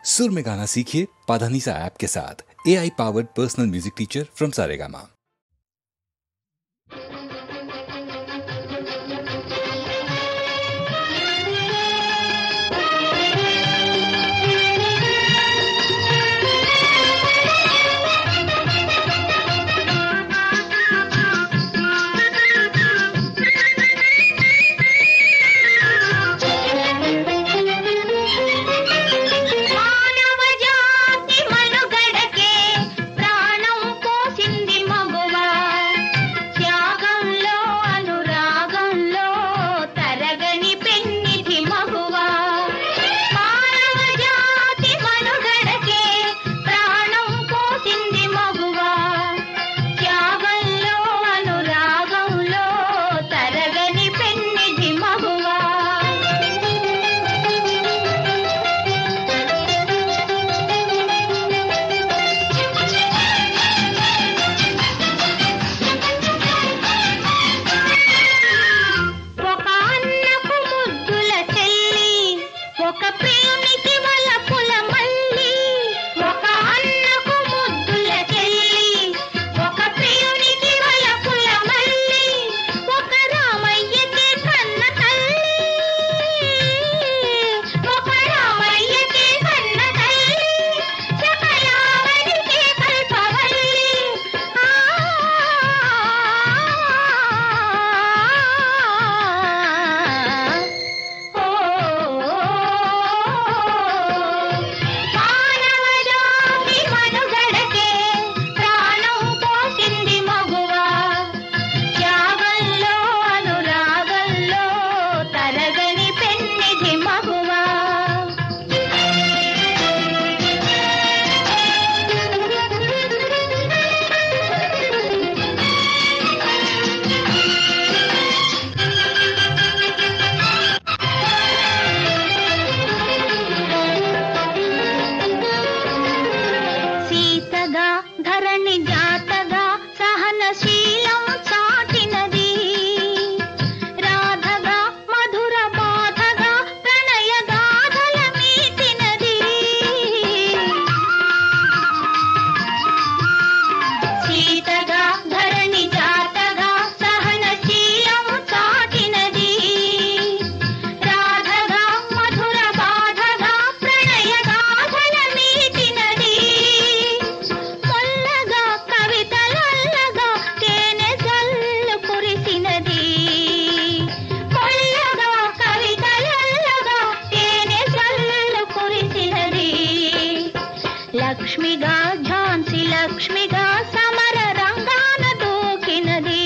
सुर में गाना सीखिए पाधानीसा ऐप के साथ। AI powered personal music teacher from Saregama. లక్ష్మిగా ఝాన్సీ లక్ష్మిగా సమర రంగాన దూకినది.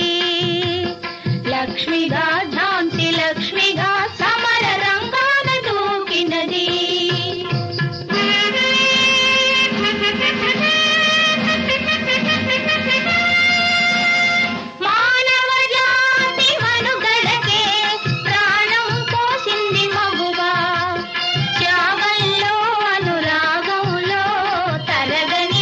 లక్ష్మిగా ఝాన్సీ లక్ష్మిగా సమర రంగాన దూకినది. మానవ జాతి మనుగడకే ప్రాణం పోసింది మగువా. త్యాగంలో అనురాగంలో తరగని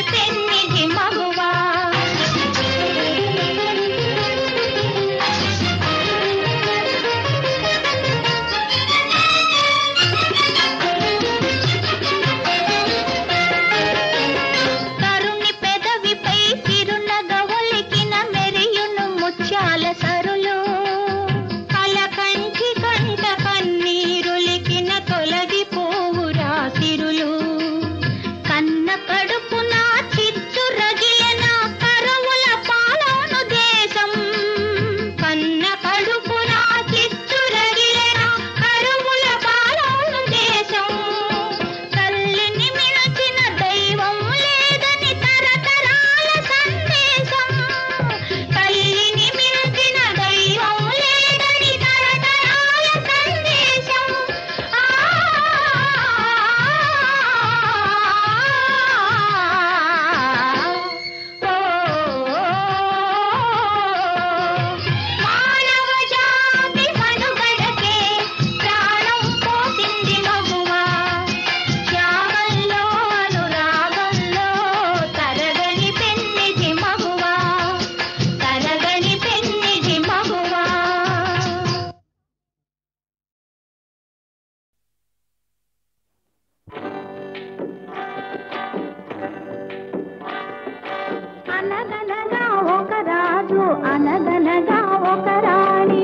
అనగనగా ఒక రాణి.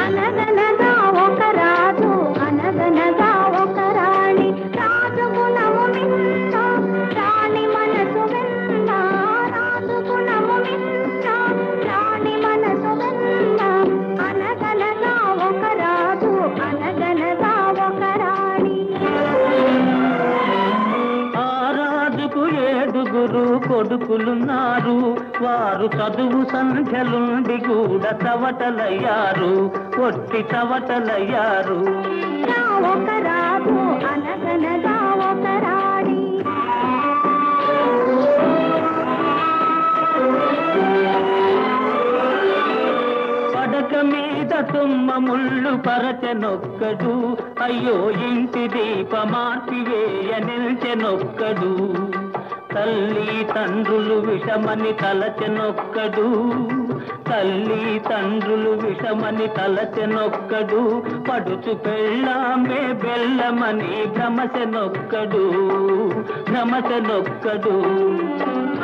అనగనగా ఒక రాజు, అనగనగా ఒక రాణి. రాజు గుణము మిన్న, రాణి మనసు వెన్న. రాజు గుణము మిన్న, రాణి మనసు వెన్న. అనగనగా ఒక రాజు, అనగనగా ఒక రాణి. ఆ రాజుకు 7 కొడుకులున్నారు. వారు చదువు సంఖ్యలుండి కూడా చవటలయ్యారు, ఒట్టి చవటలయ్యారు. ఒక రాజు, అనగనగా ఒక రాణి. పడక మీద తుమ్మ ముళ్ళు పరచెనొక్కడు, అయ్యో ఇంటి దీపమార్పివేయ నిల్చెనొక్కడు. తల్లి తండ్రులు విషమని తలచెనొక్కడు, తల్లి తండ్రులు విషమని తలచెనొక్కడు. పడుచు పెళ్ళామే బెల్లమని భ్రమచెనొక్కడు, భ్రమచెనొక్కడు.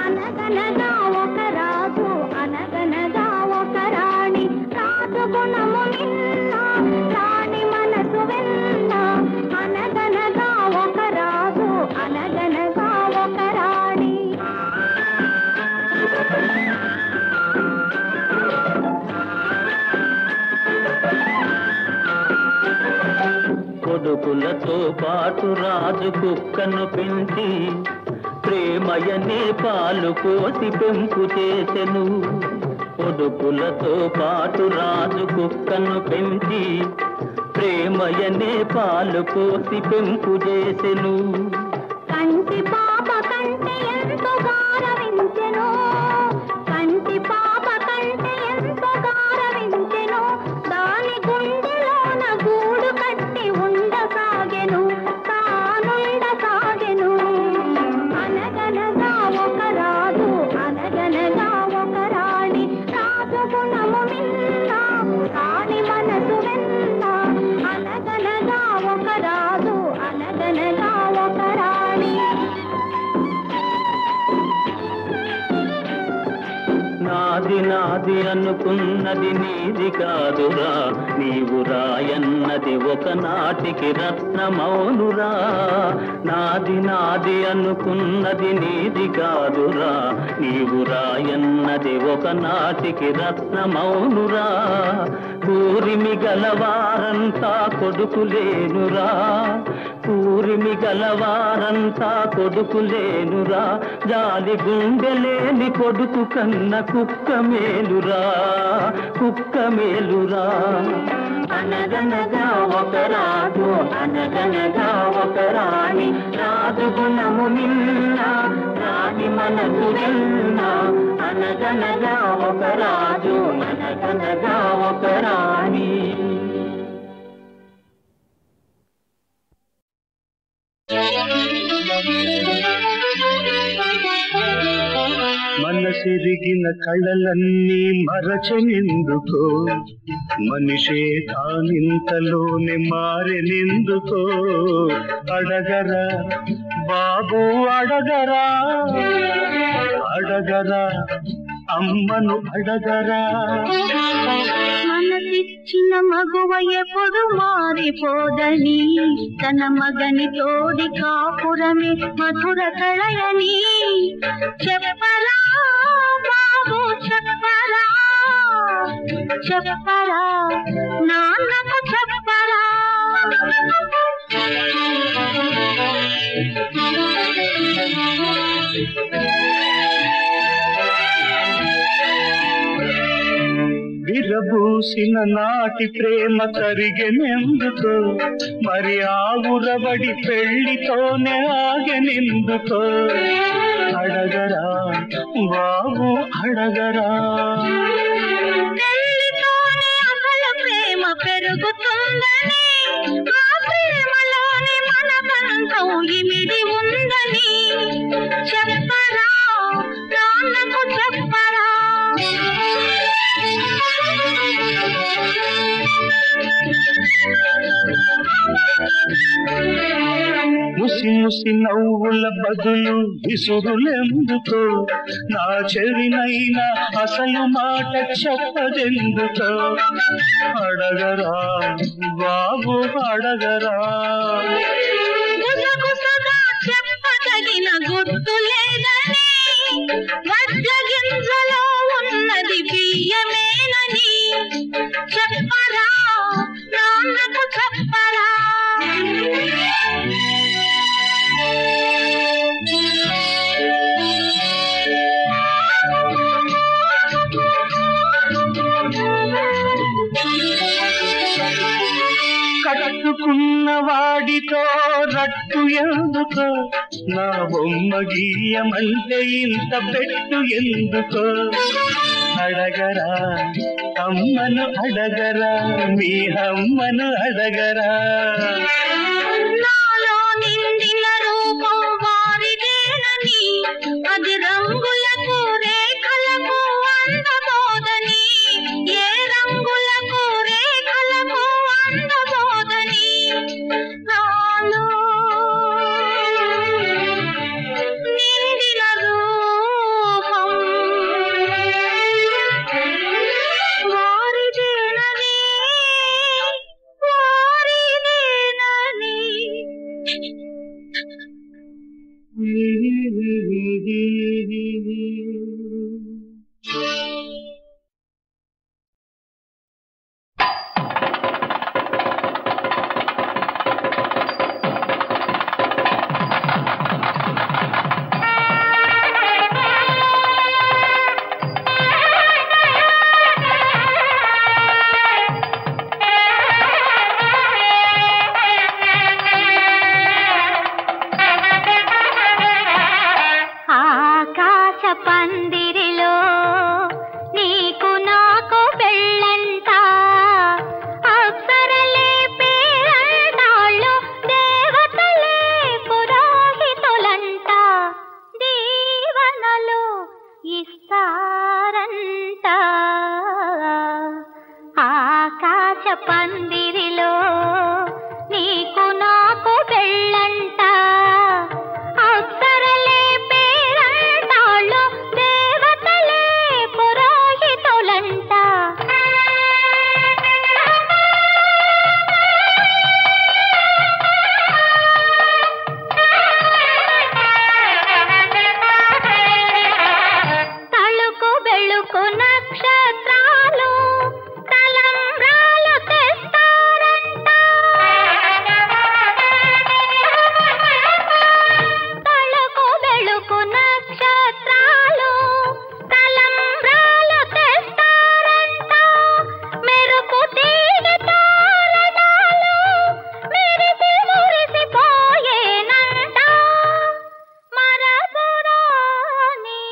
అనగనగా ఒక రాజు, అనగనగా ఒక రాణి. రాజు గుణము మిన్న, రాణి మనసు వెన్న. అనగనగా ఒక రాజు, అనగనగా ఒక రాణి. కొడుకులతో పాటు రాజు కుక్కను పెంచి ప్రేమయనే పాలు పోసి పెంపు చేసెను. కొడుకులతో పాటు రాజు కుక్కను పెంచి ప్రేమయనే పాలు పోసి పెంపు చేసెను. కంటి పాప కంటే ఎంతో గారవించెను, కంటి పాప కంటే ఎంతో గారవించెను. దాని గుండెలోన గూడు కట్టి ఉండసాగెను, తానుండసాగెను. అనగనగా ఒక రాజు, అనగనగా ఒక రాణి. రాజు గుణము మిన్న, రాణి మనసు వెన్న. అనగనగా ఒక రాజు, అనగనగా ఒక రాణి. నాది నాది అనుకున్నది నీది కాదురా, నీవు రాయన్నది ఒకనాటికి రత్నమౌనురా. నాది నాది అనుకున్నది నీది కాదురా, నీవు రాయన్నది ఒకనాటికి రత్నమౌనురా. కూరిమి గలవారంతా కొడుకులేనురా, కూరిమి గలవారంతా కొడుకులేనురా. జాలి గుండెలేని కొడుకు కన్న కుక్క మేలురా, కుక్క మేలురా. అనగనగా ఒక రాజు, అనగనగా ఒక రాణి. రాజు గుణము మిన్న, రాణి మనసు వెన్న. అనగనగా ఒక రాజు, అనగనగా ఒక రాణి. మనసెరిగిన కళలన్నీ మరచెనెందుకో, మనిషే తానింతలోనే మారెనెందుకో. అడగరా బాబు అడగరా, అడగరా అమ్మను అడగరా. మనసిచ్చిన మగువ ఎప్పుడు మారిపోదని, తన మగని తోడి కాపురమే మధుర కళయని. చెప్పరా బాబు చెప్పరా, చెప్పరా నాన్నకు చెప్పరా. విరబూసిన నాటి ప్రేమ కరిగెనెందుకో, మరి ఆ ఉరబడి పెళ్లితోనే ఆగెనెందుకో. అడగరా బాబు అడగరా. పెళ్లితోనే అసలు ప్రేమ పెరుగుతుందని, ఆ ప్రేమలోని మన బంధం ఇమిడి ఉందని. చెప్పరా నాన్నకు చెప్పరా. ముసి ముసి నవ్వుల బదులు విసురులెందుకో నా చెవినైనా అసలు మాట చెప్పదెందుకో అడగరా బాబు అడగరా గుసగుసగా చెప్పదగిన గుర్తు లేదని వడ్ల గింజలో ఉన్నది బియ్యమేనని చెప్పరా నాన్నకు చెప్పరా కట్టుకున్న వాడితో రట్టు ఎందుకో నా బొమ్మ గీయమంటే ఇంత పెట్టు ఎందుకో అడగరా అమ్మను అడగరా మీ అమ్మను అడగరా నాలో నిండిన రూపం వారిదేనని అది రంగులకు రేఖలకు అందబోదని ఏ రంగులకు రేఖలకు అందబోదని నాలో నిండిన రూపం వారిదేనని పందిరిలో నీకు నాకు పెళ్ళంట అప్సరలే పేరంటాళ్ళు దేవతలే పురోహితులంట దీవనలు ఇస్తారంట ఆకాశ పందిరిలో నీకు నాకు పెళ్ళంట అప్సరలే పేరంటాళ్ళు దేవతలే పురోహితులంట తళుకు బెళుకు నక్షత్రాలు తలంబ్రాలు తెస్తారంట తళుకు బెళుకు నక్షత్రాలు తలంబ్రాలు తెస్తారంట మెరుపు తీగ తోరణాలు మెరిసి మురిసిపోయేనంట మరపురాని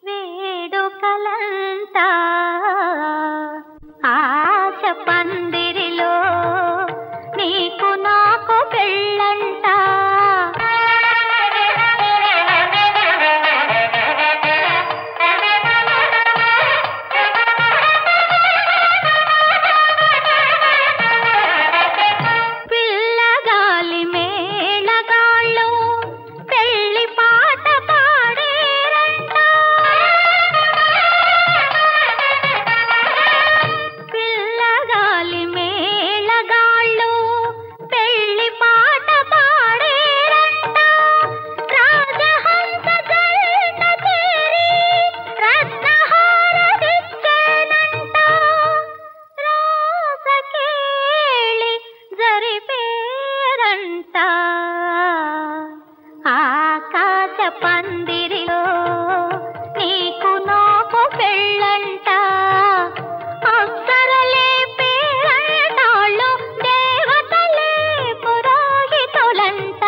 వేడుకలంట ఆశ పందిరిలో నీకు నాకు పెళ్ళంట పిల్లగాలి మేళగాళ్ళు పెళ్లి పాట పాడేరంట పిల్లగాలి మేళగాళ్ళు పెళ్లి పాట పాడేరంట రాజహంస జంట చేరి రత్నహారమిచ్చేనంట రాసకేళి జరిపేరంట ఆకాశ పందిరిలో నీకు నాకు పెళ్ళంట అప్సరలే పేరంటాళ్ళు దేవతలే పురోహితులంట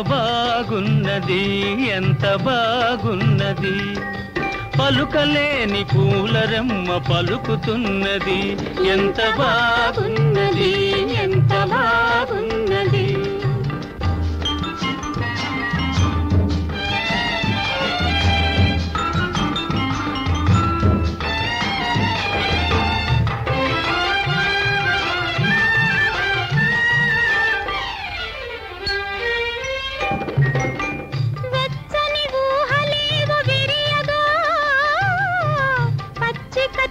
బాగున్నది ఎంత బాగున్నది పలుకలేని పూలరెమ్మ పలుకుతున్నది ఎంత బాగున్నది ఎంత బాగున్నది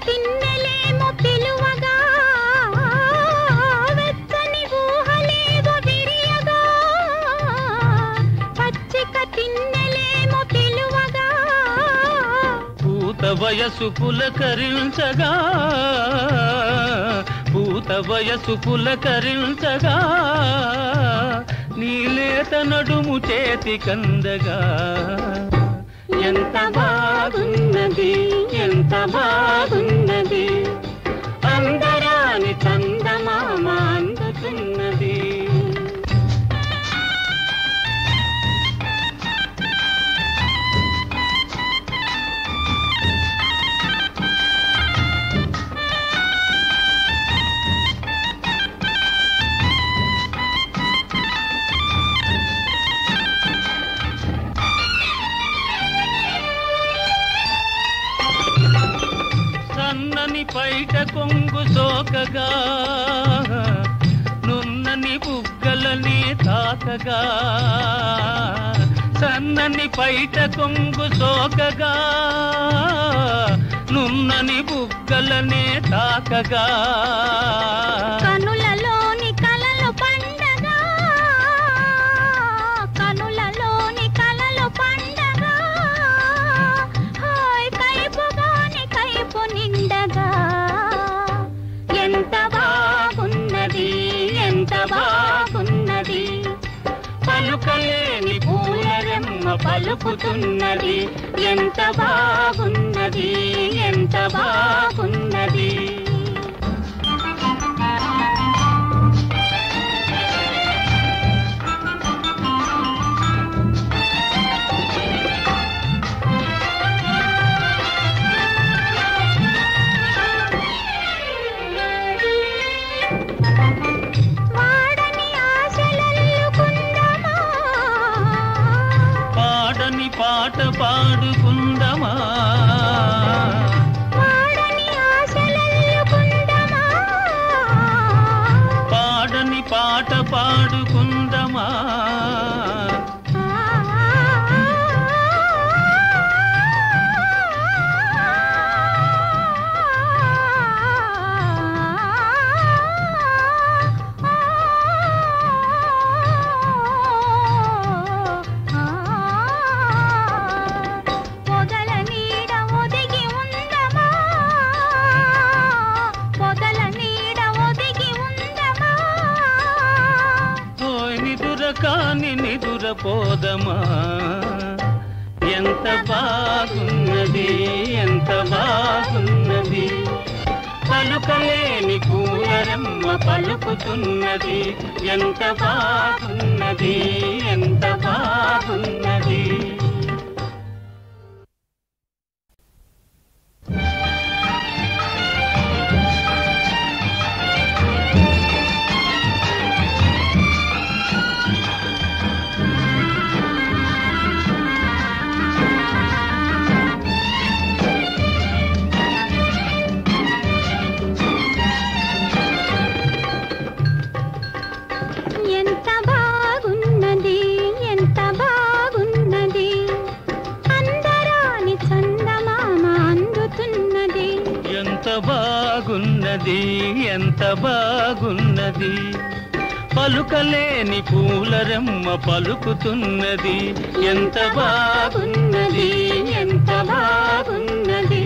తిన్నెలేమో పిలువగా వెచ్చని ఊహలేవో విరియగా పచ్చిక తిన్నెలేమో పిలువగా పూత వయసు పులకరించగా పూత వయసు పులకరించగా నీలేత నడుము చేతి కందగా ఎంత బాగున్నది ఎంత బాగున్నది అందరాని చందమామ అందుతున్నది పైట కొంగు సోకగా నున్నని బుగ్గలని తాకగా సన్నని పైట కొంగు సోకగా నున్నని బుగ్గలని తాకగా కనులలోని కలలు పండగా కనులలోని కలలు పండగా హాయ్ కైపుగాని కైపు నిండగా ఎంత బాగున్నది ఎంత బాగున్నది పలుకలేని పూలరెమ్మ పలుకుతున్నది ఎంత బాగున్నది ఎంత బాగున్నది పాట పాడుకుందమా పాడని ఆశలల్లుకుందమా పాడని పాట పాడుకుందమా కాని నిదురపోదమా ఎంత బాగున్నది ఎంత బాగున్నది పలుకలేని పూలరెమ్మ పలుకుతున్నది ఎంత బాగున్నది ఎంత బాగున్నది బాగున్నది ఎంత బాగున్నది పలుకలేని పూలరెమ్మ పలుకుతున్నది ఎంత బాగున్నది ఎంత బాగున్నది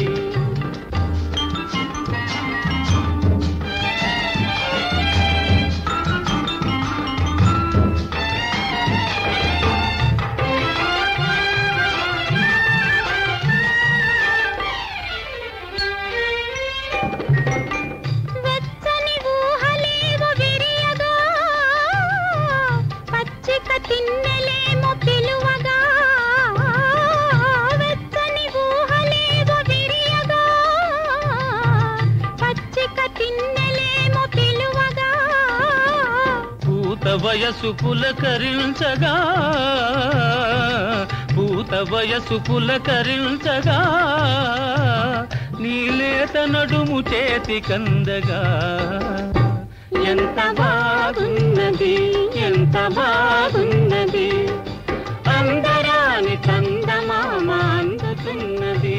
తిన్నెలే వయసు పులకరించగా పూత వయసు పులకరించగా నీలేత నడుము చేతి కందగా ఎంత బాగున్నది ఎంత బాగున్నది అందరాని చందమామ అందుతున్నది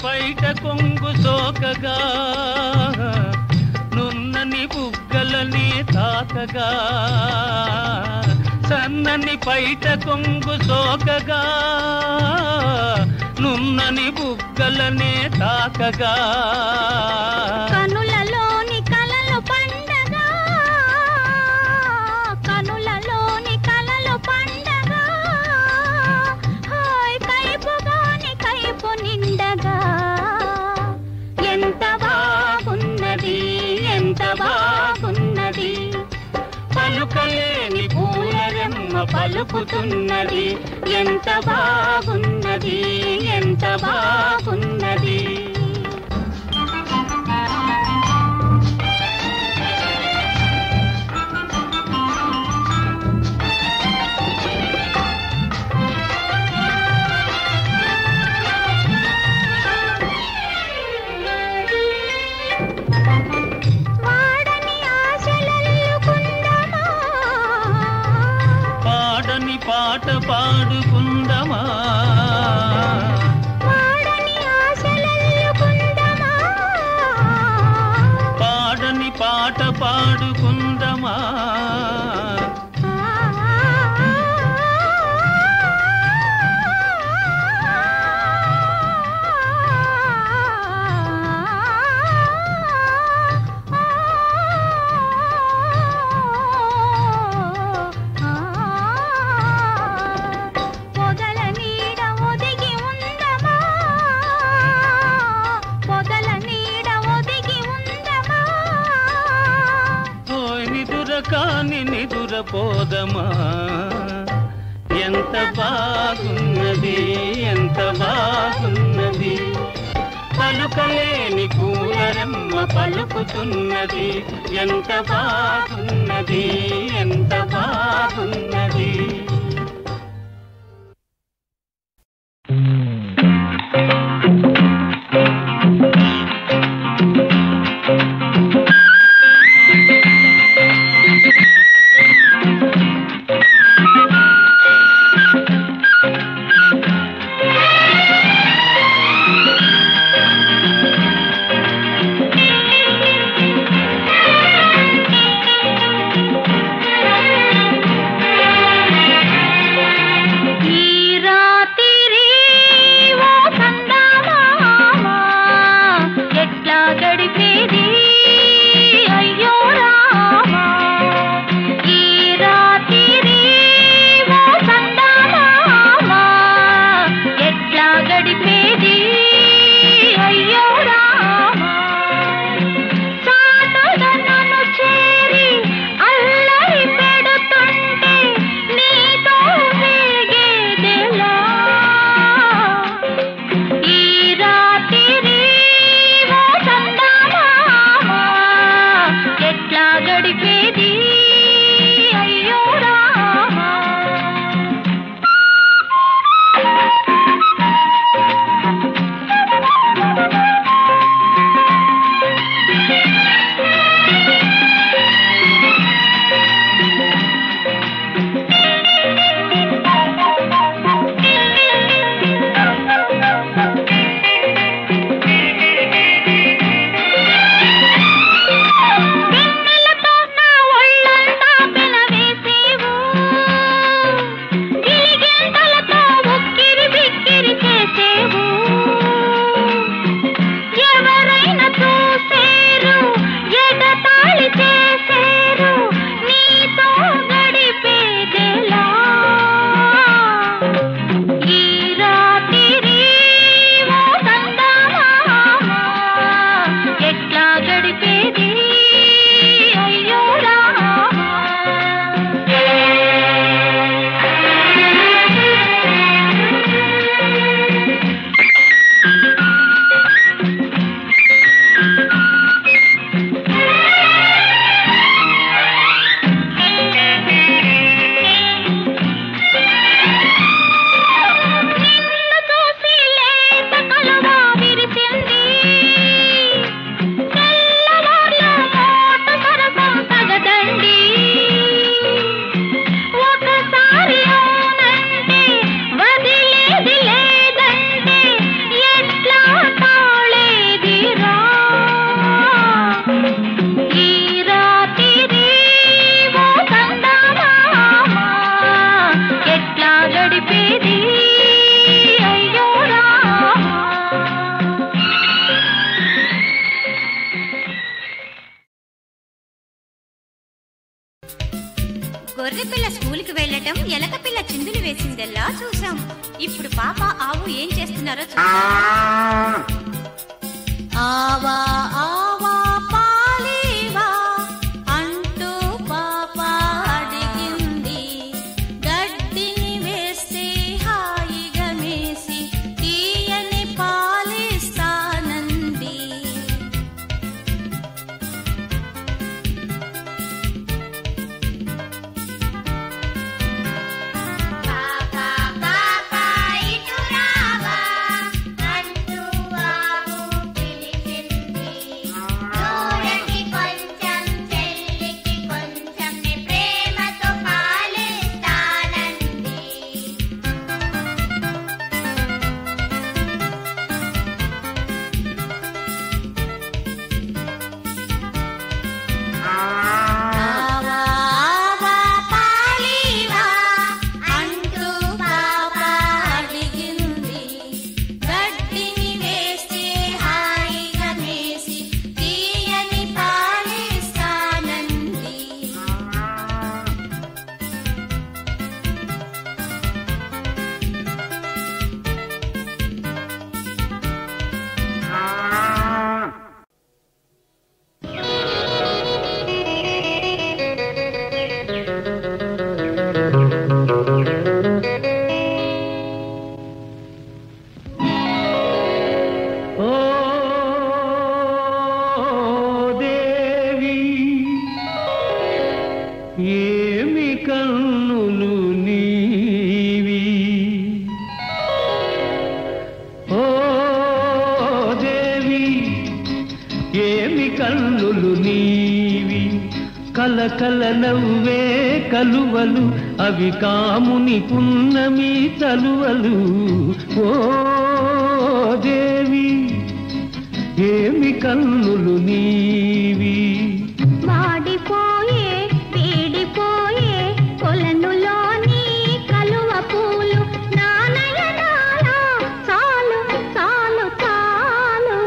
పైట కొంగు సోకగా నున్నని బుగ్గలని తాకగా సన్నని పైట కొంగు సోకగా నున్నని బుగ్గలని తాకగా కనులలోని కలలు పండగా కనులలోని కలలు పండగా హాయ్ కైపుగాని కైపు నిండగా ఎంత బాగున్నది ఎంత బాగున్నది పలుకలేని పూలరెమ్మ పలుకుతున్నది ఎంత బాగున్నది ఎంత బాగున్నది పాట పాడుకుందమా పాడని ఆశలల్లుకుందమా పాడని పాట పాడుకుందమా కాని నిదురపోదమా ఎంత బాగున్నది ఎంత బాగున్నది పలుకలేని పూలరెమ్మ పలుకుతున్నది ఎంత బాగున్నది ఎంత బాగున్నది గొర్రె పిల్ల స్కూల్కి వెళ్ళటం, ఎలక పిల్ల చిందులు వేసిందెల్లా చూసాం. ఇప్పుడు పాప ఆవు ఏం చేస్తున్నారో చూద్దాం. ఆవా ఆవా పాలేవా అంటూ పాప అడిగింది. గడ్డిని వేస్తే హాయిగా మేసి తీయని పాలిస్తానంది. ఏమి కన్నులు నీవి, ఓ దేవి ఏమి కన్నులు నీవి. కలకల నవ్వే కలువలు అవి కాముని పున్నమి తలువలు. ఓ దేవి ఏమి కన్నులు నీవి. వాడిపోయే వీడిపోయే కొలనులోని కలువ పూలు నానయనాలో చాలు చాలు చాలు.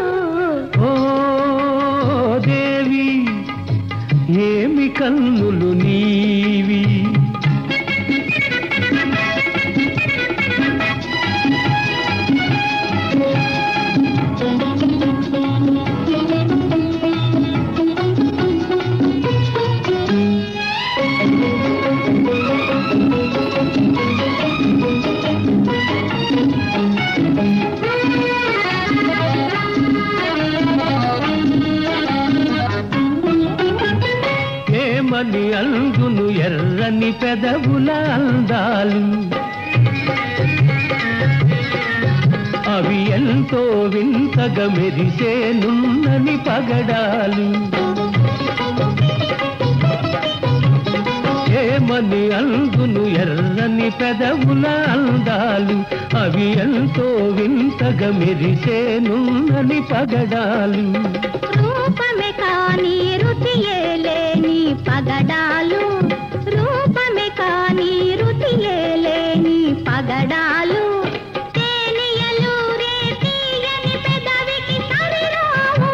ఓ దేవి ఏమి కన్నులు నీవి. ఏమని అందును ఎర్రని పెదవుల అందాలు, అవి ఎంతో వింతగా మెరిసే నున్నని పగడాలు. ఏమని అందును ఎర్రని పెదవుల అందాలు, అవి ఎంతో వింతగా మెరిసే నున్నని పగడాలు. రూపమే కాని రుచియే లేని పగడాలు, రూపమే కాని రుచియే లేని పగడాలు. తేనియలు రే తీయని పెదవికి సరిరావు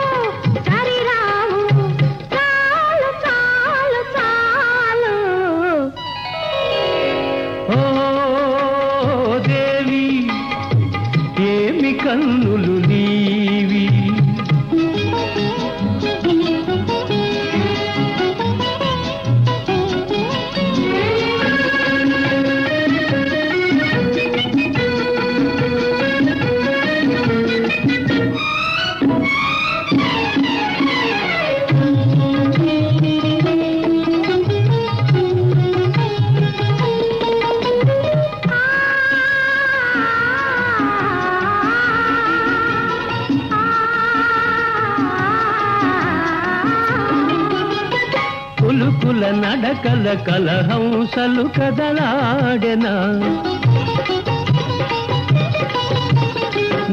సరిరావు. చాలు చాలు చాలు. ఓ దేవి ఏమి కన్నులు నీవి. కులుకుల నడకల కలహంసలు కదలాడెనా,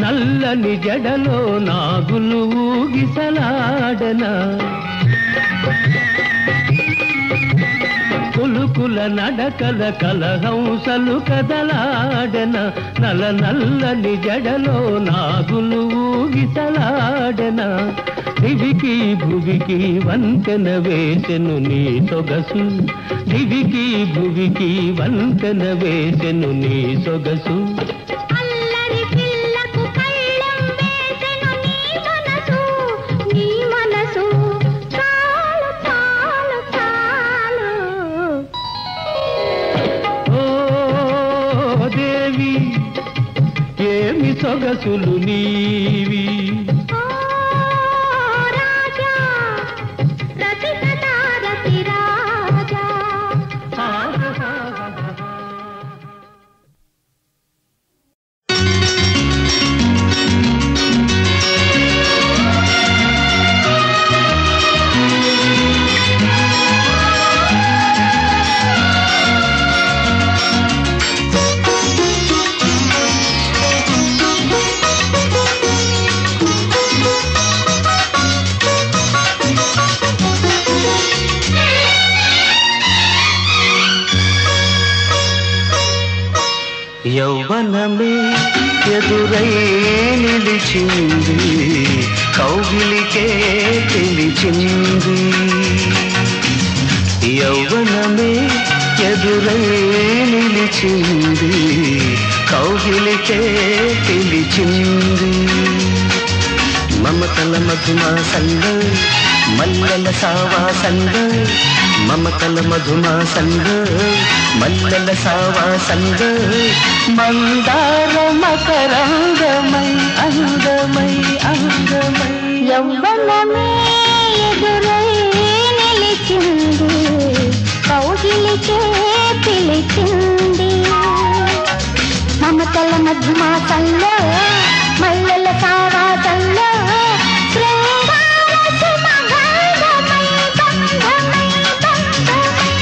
నల్లని జడలో నాగులు ఊగిసలాడెనా. కులుకుల కులుకుల నడకల కలహంసలు కదలాడెన నల నల్లని జడలో నాగులు ఊగిసలాడెన దివికి భువికి వంతెన వేసెను నీ సొగసు దివికి భువికి వంతెన వేసెను నీ సొగసు అల్లరి పిల్లకు కళ్ళెం వేసెను నీ మనసు చాలు చాలు చాలు ఓ దేవి ఏమి సొగసులు నీవి ఓ రాజా రసికతా రసిరాజా యౌవనమే ఎదురై నిలిచింది కౌగిలికే పిలిచింది యౌవనమే ఎదురై నిలిచింది కౌగిలికే పిలిచింది మమతల మధుమాసంలో మల్లెల సావాసంలో మమతల మధుమాసంలో మల్లెల సావాసంలో మందార మకరంగమై అందమై అందమై యవ్వనమే ఎదురై నిలిచింది కౌగిలికే పిలిచింది మమతల మధుమాసంలో మల్లెల సావాసంలో శృంగార సుమగంధమై బంధమై బంధమై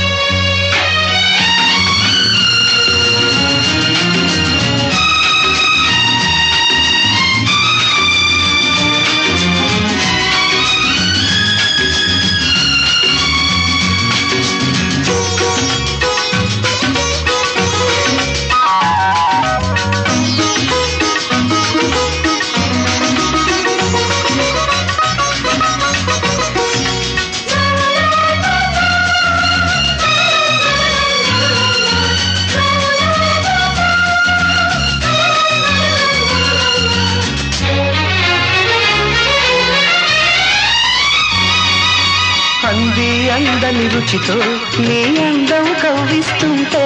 అంది అందని రుచితో నీ అందం కవ్విస్తుంటే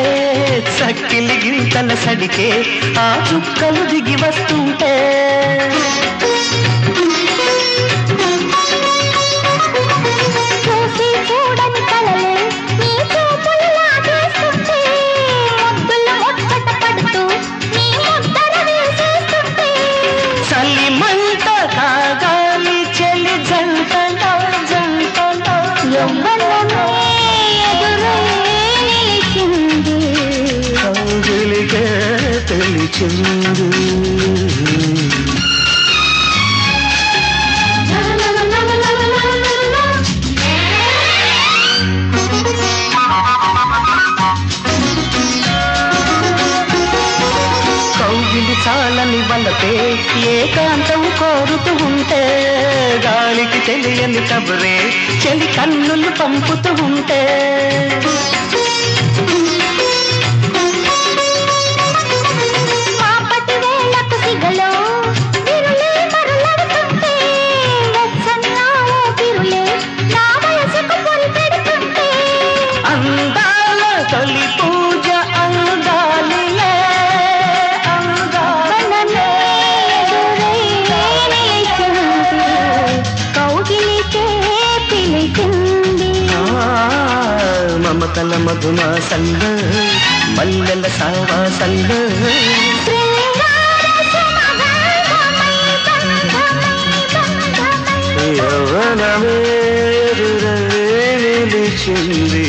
చక్కిలి గింతల సడికే ఆ చుక్కలు దిగి వస్తుంటే చూసి చూడని కలలే నీ చూపులు లాగేస్తుంటే ముద్దులు ముచ్చట పడుతూ నీ ముద్దర వేసేస్తుంటే చలి మంట కాగాలి చెలి జంటలో జంటలో యవ్వనమే ఎదురై నిలిచింది కౌగిలికే పిలిచింది కౌగిలి చాలని వలపే ఏకాంతం కోరుతూ ఉంటే గాలికి తెలియని కబురే చెలి కన్నులు పంపుతూ ఉంటే మాపటి వేళకు సిగలో విరులే మరులడుతుంటే వెచ్చని ఆ ఊపిరులే నా వయసుకు పొరి పెడుతుంటే అందాల తొలి పూజ అందాలిలే యవ్వనమే ఎదురై నిలిచింది కౌగిలికే పిలిచింది మమతల మధుమాసంలో మల్లెల సావాసంలో శృంగార సుమగంధమై బంధమై బంధమై యౌవనమే ఎదురై నిలిచింది